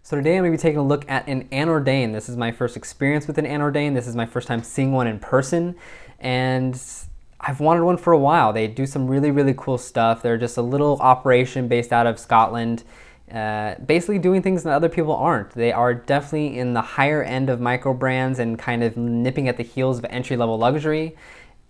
So today I'm going to be taking a look at an Anordain. This is my first experience with an Anordain. This is my first time seeing one in person, and I've wanted one for a while. They do some really cool stuff. They're just a little operation based out of Scotland, basically doing things that other people aren't. They are definitely in the higher end of micro brands and kind of nipping at the heels of entry-level luxury.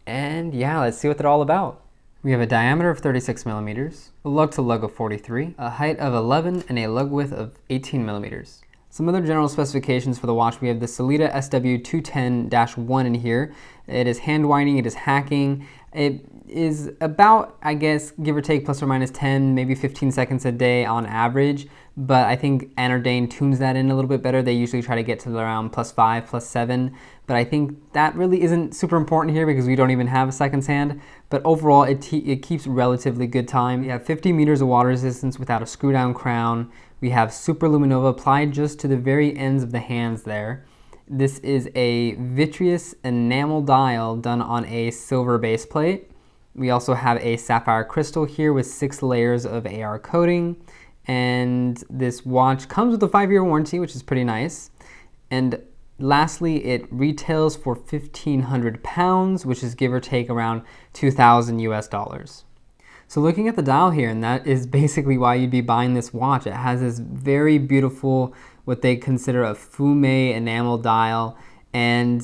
And yeah, let's see what they're all about. We have a diameter of 36 millimeters, a lug to lug of 43, a height of 11, and a lug width of 18 millimeters. Some other general specifications for the watch: we have the Sellita SW210-1 in here. It is hand winding, it is hacking. It is about, I guess, give or take plus or minus 10, maybe 15 seconds a day on average. But I think Anordain tunes that in a little bit better. They usually try to get to around +5, +7. But I think that really isn't super important here because we don't even have a seconds hand. But overall, it keeps relatively good time. We have 50 meters of water resistance without a screw down crown. We have Super Luminova applied just to the very ends of the hands there. This is a vitreous enamel dial done on a silver base plate. We also have a sapphire crystal here with 6 layers of AR coating. And this watch comes with a 5-year warranty, which is pretty nice. And lastly, it retails for 1,500 pounds, which is give or take around 2,000 US dollars. So looking at the dial here, and that is basically why you'd be buying this watch. It has this very beautiful, what they consider a Fumé enamel dial. And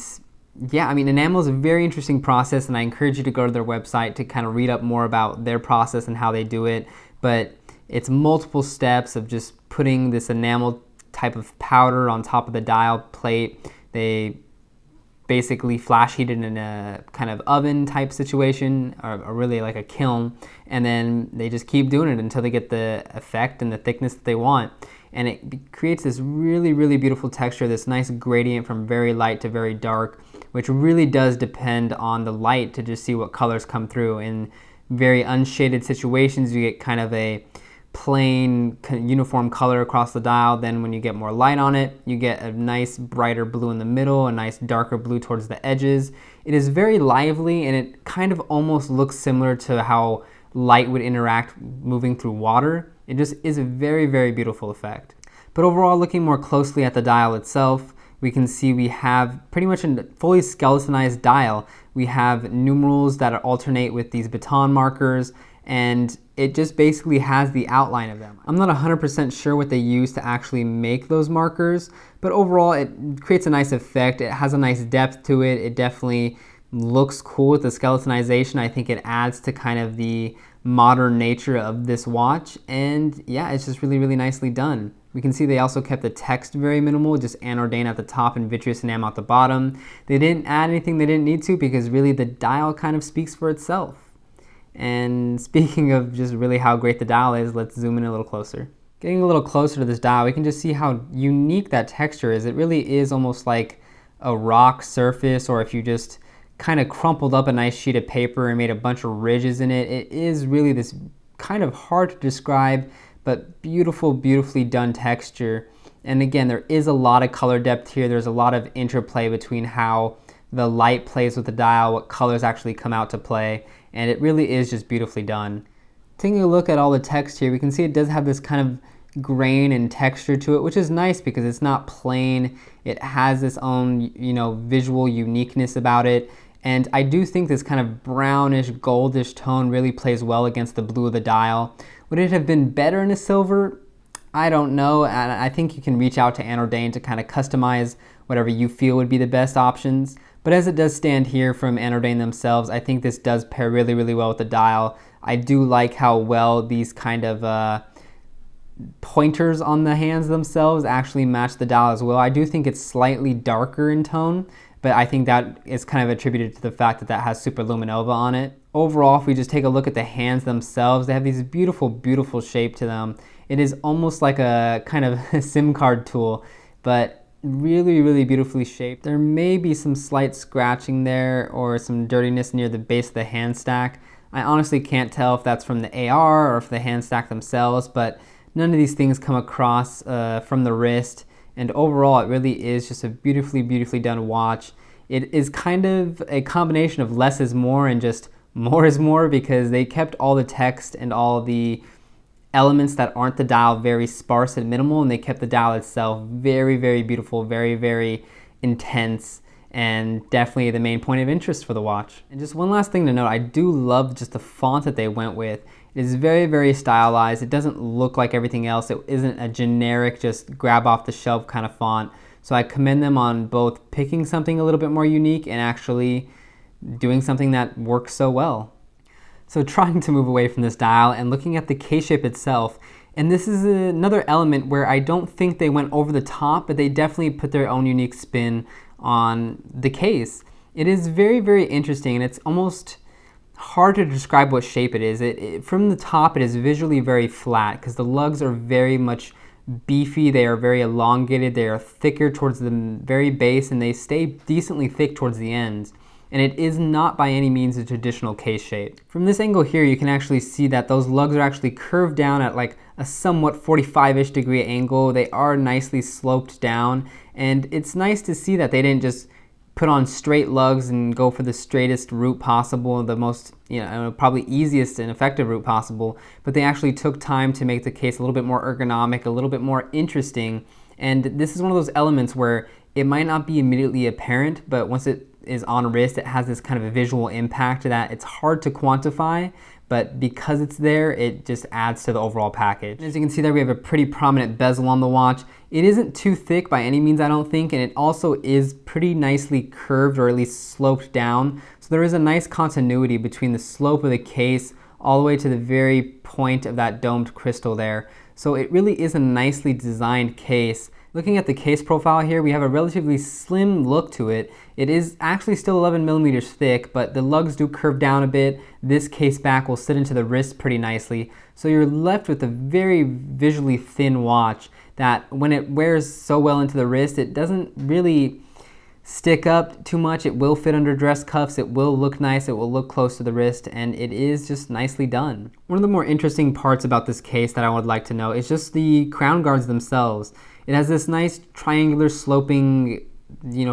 yeah, I mean, enamel is a very interesting process, and I encourage you to go to their website to kind of read up more about their process and how they do it. But it's multiple steps of just putting this enamel type of powder on top of the dial plate. They basically flash heat it in a kind of oven type situation, or really like a kiln, and then they just keep doing it until they get the effect and the thickness that they want. And it creates this really beautiful texture, this nice gradient from very light to very dark, which really does depend on the light to just see what colors come through. In very unshaded situations, you get kind of a plain uniform color across the dial. Then when you get more light on it, you get a nice brighter blue in the middle, a nice darker blue towards the edges. It is very lively, and it kind of almost looks similar to how light would interact moving through water. It just is a very beautiful effect. But overall, looking more closely at the dial itself, we can see we have pretty much a fully skeletonized dial. We have numerals that alternate with these baton markers, and it just basically has the outline of them. I'm not 100% sure what they use to actually make those markers, but overall it creates a nice effect. It has a nice depth to it. It definitely looks cool with the skeletonization. I think it adds to kind of the modern nature of this watch, and yeah, it's just really nicely done. We can see they also kept the text very minimal, just Anordain at the top and vitreous enamel at the bottom. They didn't add anything they didn't need to, because really the dial kind of speaks for itself. And speaking of just really how great the dial is, let's zoom in a little closer. Getting a little closer to this dial, we can just see how unique that texture is. It really is almost like a rock surface, or if you just kind of crumpled up a nice sheet of paper and made a bunch of ridges in it. It is really this kind of hard to describe, but beautifully done texture. And again, there is a lot of color depth here. There's a lot of interplay between how the light plays with the dial, what colors actually come out to play, and it really is just beautifully done. Taking a look at all the text here, we can see it does have this kind of grain and texture to it, which is nice because it's not plain. It has its own, visual uniqueness about it. And I do think this kind of brownish, goldish tone really plays well against the blue of the dial. Would it have been better in a silver? I don't know, and I think you can reach out to Anordain to kind of customize whatever you feel would be the best options. But as it does stand here from Anordain themselves, I think this does pair really well with the dial. I do like how well these kind of pointers on the hands themselves actually match the dial as well. I do think it's slightly darker in tone, but I think that is kind of attributed to the fact that that has Super Luminova on it. Overall, if we just take a look at the hands themselves, they have these beautiful shape to them. It is almost like a kind of SIM card tool, but really beautifully shaped. There may be some slight scratching there or some dirtiness near the base of the hand stack. I honestly can't tell if that's from the AR or if the hand stack themselves, but none of these things come across from the wrist. And overall, it really is just a beautifully done watch. It is kind of a combination of less is more and just more is more, because they kept all the text and all the elements that aren't the dial very sparse and minimal, and they kept the dial itself very, very beautiful, very, very intense, and definitely the main point of interest for the watch. And just one last thing to note, I do love just the font that they went with. It is very, very stylized. It doesn't look like everything else. It isn't a generic, just grab off the shelf kind of font. So I commend them on both picking something a little bit more unique and actually doing something that works so well. So trying to move away from this dial and looking at the case shape itself, and this is another element where I don't think they went over the top, but they definitely put their own unique spin on the case. It is very, very interesting, and it's almost hard to describe what shape it is. From the top, it is visually very flat because the lugs are very much beefy, they are very elongated, they are thicker towards the very base, and they stay decently thick towards the ends. And it is not by any means a traditional case shape. From this angle here, you can actually see that those lugs are actually curved down at like a somewhat 45-ish degree angle. They are nicely sloped down, and it's nice to see that they didn't just put on straight lugs and go for the straightest route possible, the most, probably easiest and effective route possible, but they actually took time to make the case a little bit more ergonomic, a little bit more interesting. And this is one of those elements where it might not be immediately apparent, but once it is on wrist, it has this kind of a visual impact that it's hard to quantify, but because it's there, it just adds to the overall package. As you can see there, we have a pretty prominent bezel on the watch. It isn't too thick by any means, I don't think, and it also is pretty nicely curved, or at least sloped down. So there is a nice continuity between the slope of the case all the way to the very point of that domed crystal there. So it really is a nicely designed case. Looking at the case profile here, we have a relatively slim look to it. It is actually still 11 millimeters thick, but the lugs do curve down a bit. This case back will sit into the wrist pretty nicely. So you're left with a very visually thin watch that when it wears so well into the wrist, it doesn't really stick up too much. It will fit under dress cuffs, it will look nice, it will look close to the wrist, and it is just nicely done. One of the more interesting parts about this case that I would like to know is just the crown guards themselves. It has this nice triangular sloping,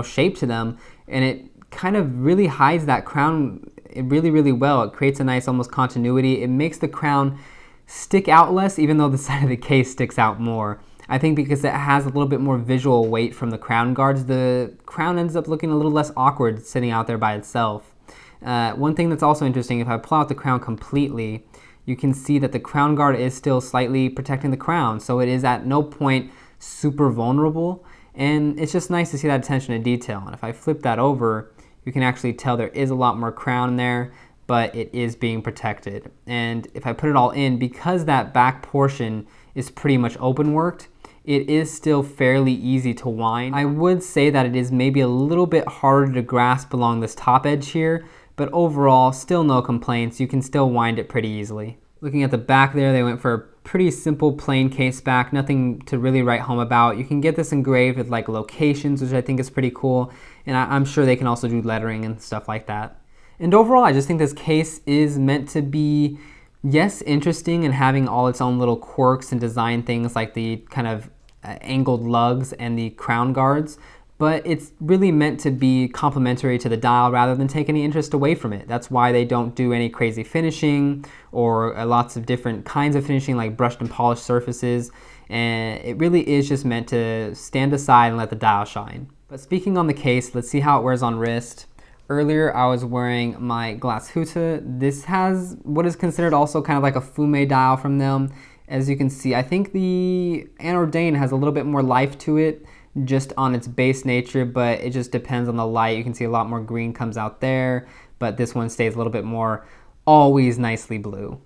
shape to them, and it kind of really hides that crown really, really well. It creates a nice almost continuity. It makes the crown stick out less, even though the side of the case sticks out more. I think because it has a little bit more visual weight from the crown guards, the crown ends up looking a little less awkward sitting out there by itself. One thing that's also interesting, if I pull out the crown completely, you can see that the crown guard is still slightly protecting the crown, so it is at no point super vulnerable, and it's just nice to see that attention to detail. And if I flip that over, you can actually tell there is a lot more crown there, but it is being protected. And if I put it all in, because that back portion is pretty much open worked, it is still fairly easy to wind. I would say that it is maybe a little bit harder to grasp along this top edge here, but overall, still no complaints. You can still wind it pretty easily. Looking at the back there, they went for a pretty simple plain case back, nothing to really write home about. You can get this engraved with like locations, which I think is pretty cool, and I'm sure they can also do lettering and stuff like that. And overall, I just think this case is meant to be, yes, interesting and having all its own little quirks and design things like the kind of angled lugs and the crown guards, but it's really meant to be complementary to the dial rather than take any interest away from it. That's why they don't do any crazy finishing or lots of different kinds of finishing like brushed and polished surfaces, and it really is just meant to stand aside and let the dial shine. But speaking on the case, let's see how it wears on wrist. Earlier I was wearing my Glashütte. This has what is considered also kind of like a Fumé dial from them. As you can see, I think the Anordain has a little bit more life to it just on its base nature, but it just depends on the light. You can see a lot more green comes out there, but this one stays a little bit more always nicely blue.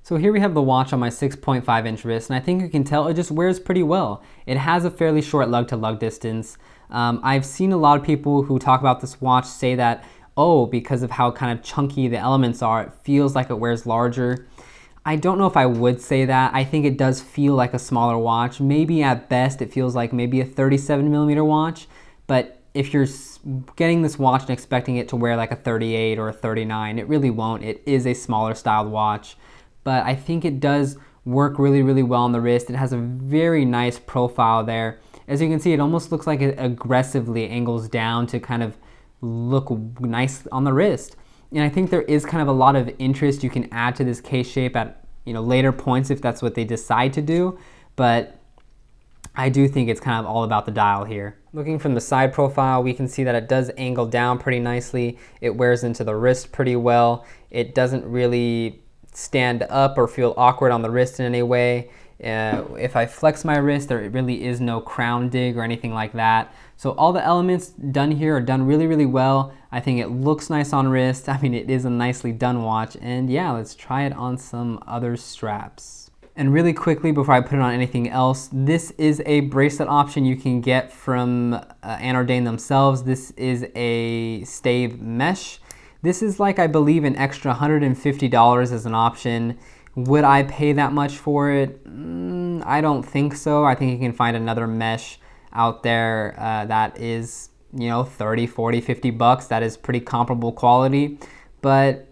So here we have the watch on my 6.5 inch wrist, and I think you can tell it just wears pretty well. It has a fairly short lug to lug distance. I've seen a lot of people who talk about this watch say that, oh, because of how kind of chunky the elements are, it feels like it wears larger. I don't know if I would say that. I think it does feel like a smaller watch. Maybe at best it feels like maybe a 37 millimeter watch, but if you're getting this watch and expecting it to wear like a 38 or a 39, it really won't. It is a smaller styled watch, but I think it does work really, really well on the wrist. It has a very nice profile there. As you can see, it almost looks like it aggressively angles down to kind of look nice on the wrist. And I think there is kind of a lot of interest you can add to this case shape at later points if that's what they decide to do. But I do think it's kind of all about the dial here. Looking from the side profile, we can see that it does angle down pretty nicely. It wears into the wrist pretty well. It doesn't really stand up or feel awkward on the wrist in any way. If I flex my wrist, there really is no crown dig or anything like that. So all the elements done here are done really, really well. I think it looks nice on wrist. I mean, it is a nicely done watch. And yeah, let's try it on some other straps. And really quickly, before I put it on anything else, this is a bracelet option you can get from Anordain themselves. This is a stave mesh. This is like, I believe, an extra $150 as an option. Would I pay that much for it? I don't think so. I think you can find another mesh out there that is, 30, 40, 50 bucks. That is pretty comparable quality, but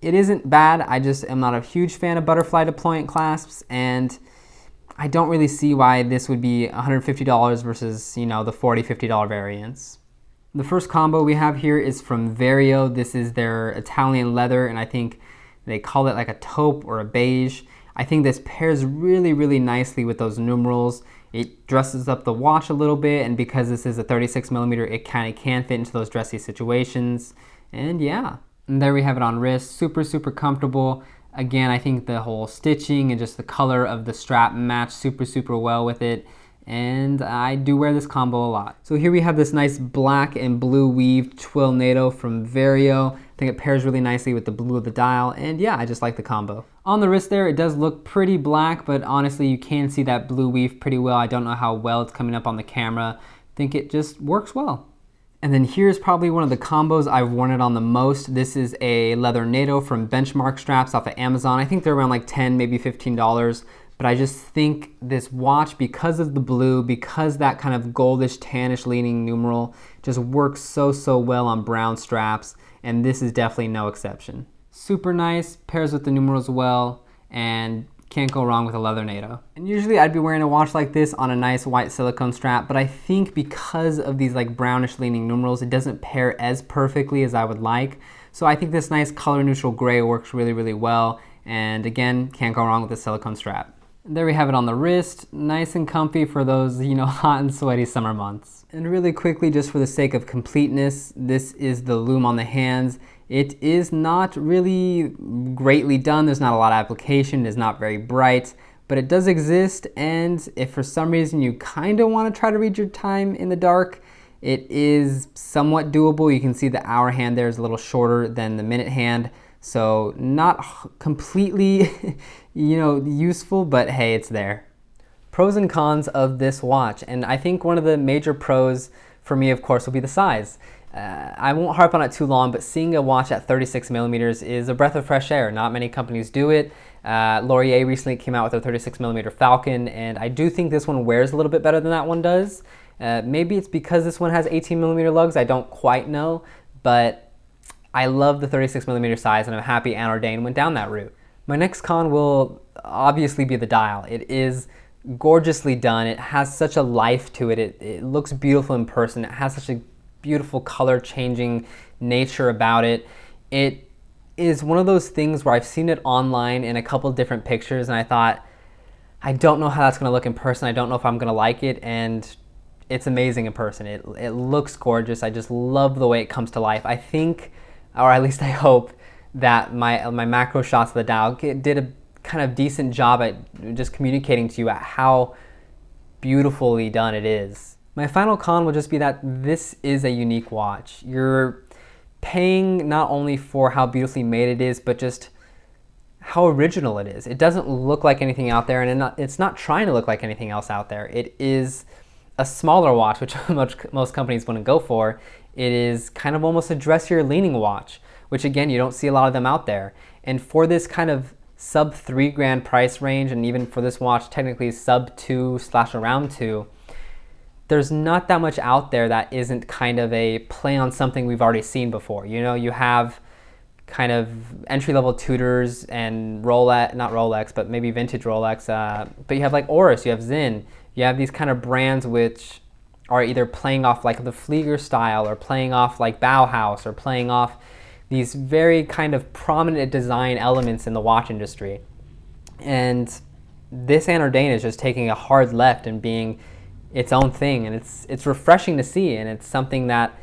it isn't bad. I just am not a huge fan of butterfly deployant clasps, and I don't really see why this would be $150 versus, the $40, $50 variants. The first combo we have here is from Vario. This is their Italian leather, and I think they call it like a taupe or a beige. I think this pairs really, really nicely with those numerals. It dresses up the watch a little bit, and because this is a 36mm, it kind of can fit into those dressy situations. And yeah, and there we have it on wrist. Super, super comfortable. Again, I think the whole stitching and just the color of the strap match super, super well with it. And I do wear this combo a lot. So here we have this nice black and blue weaved twill NATO from Vario. I think it pairs really nicely with the blue of the dial, and yeah, I just like the combo. On the wrist there, it does look pretty black, but honestly, you can see that blue weave pretty well. I don't know how well it's coming up on the camera. I think it just works well. And then here's probably one of the combos I've worn it on the most. This is a leather NATO from Benchmark straps off of Amazon. I think they're around like $10, maybe $15. But I just think this watch, because of the blue, because that kind of goldish, tannish leaning numeral, just works so, so well on brown straps, and this is definitely no exception. Super nice, pairs with the numerals well, and can't go wrong with a leather NATO. And usually I'd be wearing a watch like this on a nice white silicone strap, but I think because of these like brownish leaning numerals, it doesn't pair as perfectly as I would like. So I think this nice color neutral gray works really, really well, and again, can't go wrong with the silicone strap. There we have it on the wrist, nice and comfy for those, hot and sweaty summer months. And really quickly, just for the sake of completeness, this is the Lume on the hands. It is not really greatly done. There's not a lot of application. It is not very bright, but it does exist. And if for some reason you kind of want to try to read your time in the dark, it is somewhat doable. You can see the hour hand there is a little shorter than the minute hand. So not completely, useful, but hey, it's there. Pros and cons of this watch, and I think one of the major pros for me, of course, will be the size. I won't harp on it too long, but seeing a watch at 36mm is a breath of fresh air. Not many companies do it. Laurier recently came out with a 36mm Falcon, and I do think this one wears a little bit better than that one does. Maybe it's because this one has 18mm lugs, I don't quite know, but I love the 36mm size, and I'm happy Anordain went down that route. My next con will obviously be the dial. It is gorgeously done. It has such a life to it. It looks beautiful in person. It has such a beautiful color changing nature about it. It is one of those things where I've seen it online in a couple different pictures, and I thought, I don't know how that's gonna look in person. I don't know if I'm gonna like it, and it's amazing in person. It looks gorgeous. I just love the way it comes to life. I think, or at least I hope, that my macro shots of the dial did a kind of decent job at just communicating to you at how beautifully done it is. My final con will just be that this is a unique watch. You're paying not only for how beautifully made it is, but just how original it is. It doesn't look like anything out there, and it's not trying to look like anything else out there. It is a smaller watch, which most companies wouldn't go for. It is kind of almost a dressier leaning watch, which again, you don't see a lot of them out there. And for this kind of sub $3,000 price range, and even for this watch technically sub 2/around 2, there's not that much out there that isn't kind of a play on something we've already seen before. You have kind of entry-level Tudors and Rolex, not Rolex, but maybe vintage Rolex, but you have like Oris, you have Zinn, you have these kind of brands which are either playing off like the Flieger style, or playing off like Bauhaus, or playing off these very kind of prominent design elements in the watch industry. And this Anordain is just taking a hard left and being its own thing, and it's refreshing to see, and it's something that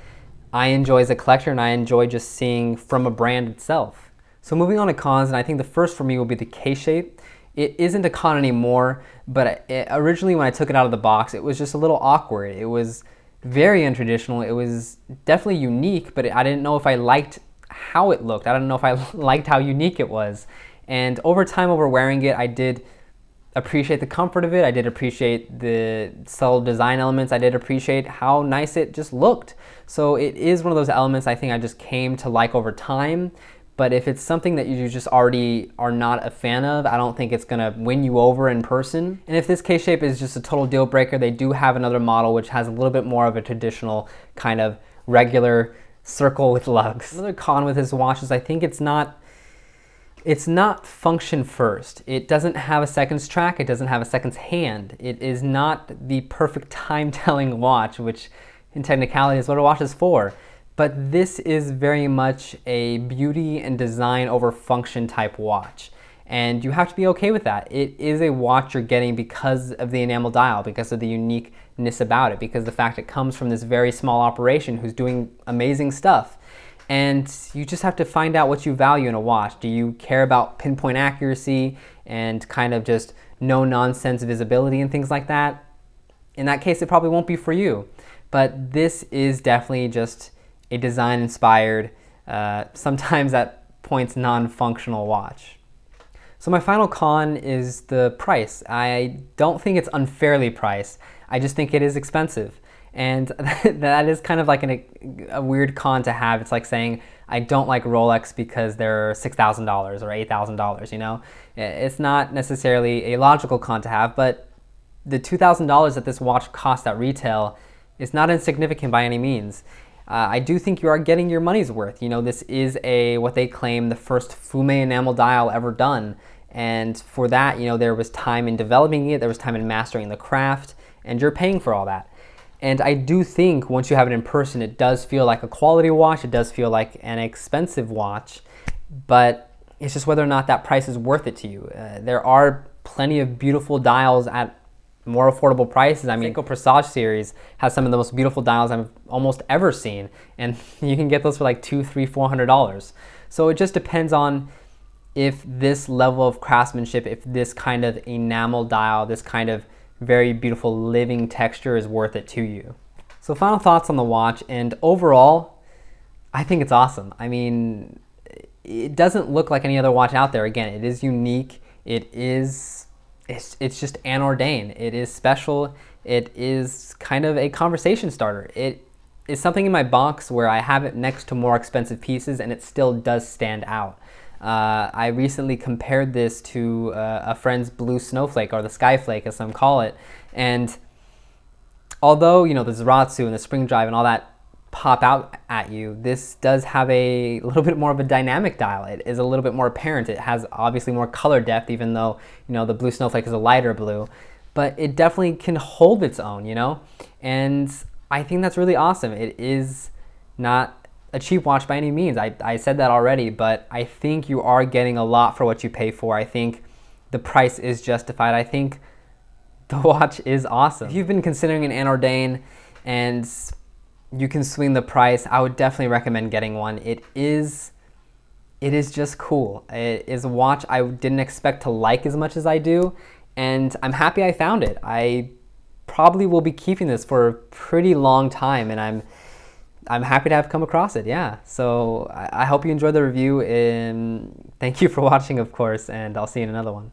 I enjoy as a collector, and I enjoy just seeing from a brand itself. So moving on to cons, and I think the first for me will be the K-shape. It isn't a con anymore, but originally when I took it out of the box, it was just a little awkward. It was very untraditional. It was definitely unique, but I didn't know if I liked how it looked. I don't know if I liked how unique it was. And over time, over wearing it, I did appreciate the comfort of it. I did appreciate the subtle design elements. I did appreciate how nice it just looked. So it is one of those elements I think I just came to like over time. But if it's something that you just already are not a fan of, I don't think it's gonna win you over in person. And if this K-shape is just a total deal breaker, they do have another model which has a little bit more of a traditional kind of regular circle with lugs. Another con with this watch is I think it's not function first. It doesn't have a seconds track, it doesn't have a seconds hand. It is not the perfect time-telling watch, which in technicality is what a watch is for. But this is very much a beauty and design over function type watch. And you have to be okay with that. It is a watch you're getting because of the enamel dial, because of the uniqueness about it, because of the fact it comes from this very small operation who's doing amazing stuff. And you just have to find out what you value in a watch. Do you care about pinpoint accuracy and kind of just no-nonsense visibility and things like that? In that case, it probably won't be for you. But this is definitely just a design-inspired, sometimes at points non-functional watch. So my final con is the price. I don't think it's unfairly priced. I just think it is expensive. And that is kind of like a weird con to have. It's like saying, I don't like Rolex because they're $6,000 or $8,000, you know? It's not necessarily a logical con to have, but the $2,000 that this watch costs at retail is not insignificant by any means. I do think you are getting your money's worth. You know, this is what they claim, the first Fumé enamel dial ever done. And for that, you know, there was time in developing it, there was time in mastering the craft, and you're paying for all that. And I do think once you have it in person, it does feel like a quality watch, it does feel like an expensive watch, but it's just whether or not that price is worth it to you. There are plenty of beautiful dials at more affordable prices. I mean, Seiko Presage series has some of the most beautiful dials I've almost ever seen, and you can get those for like $200, $300, $400. So it just depends on if this level of craftsmanship, if this kind of enamel dial, this kind of very beautiful living texture is worth it to you. So final thoughts on the watch, and overall, I think it's awesome. I mean, it doesn't look like any other watch out there. Again, it is unique. It's just Anordain. It is special. It is kind of a conversation starter. It is something in my box where I have it next to more expensive pieces and it still does stand out. I recently compared this to a friend's blue snowflake, or the skyflake as some call it, and although, you know, the Zaratsu and the spring drive and all that pop out at you, this does have a little bit more of a dynamic dial. It is a little bit more apparent. It has obviously more color depth, even though, you know, the blue snowflake is a lighter blue, but it definitely can hold its own, you know, and I think that's really awesome. It is not a cheap watch by any means. I said that already, but I think you are getting a lot for what you pay for. I think the price is justified. I think the watch is awesome. If you've been considering an Anordain and you can swing the price, I would definitely recommend getting one. It is just cool. It is a watch I didn't expect to like as much as I do, and I'm happy I found it. I probably will be keeping this for a pretty long time, and I'm happy to have come across it, yeah. So I hope you enjoyed the review, and thank you for watching, of course, and I'll see you in another one.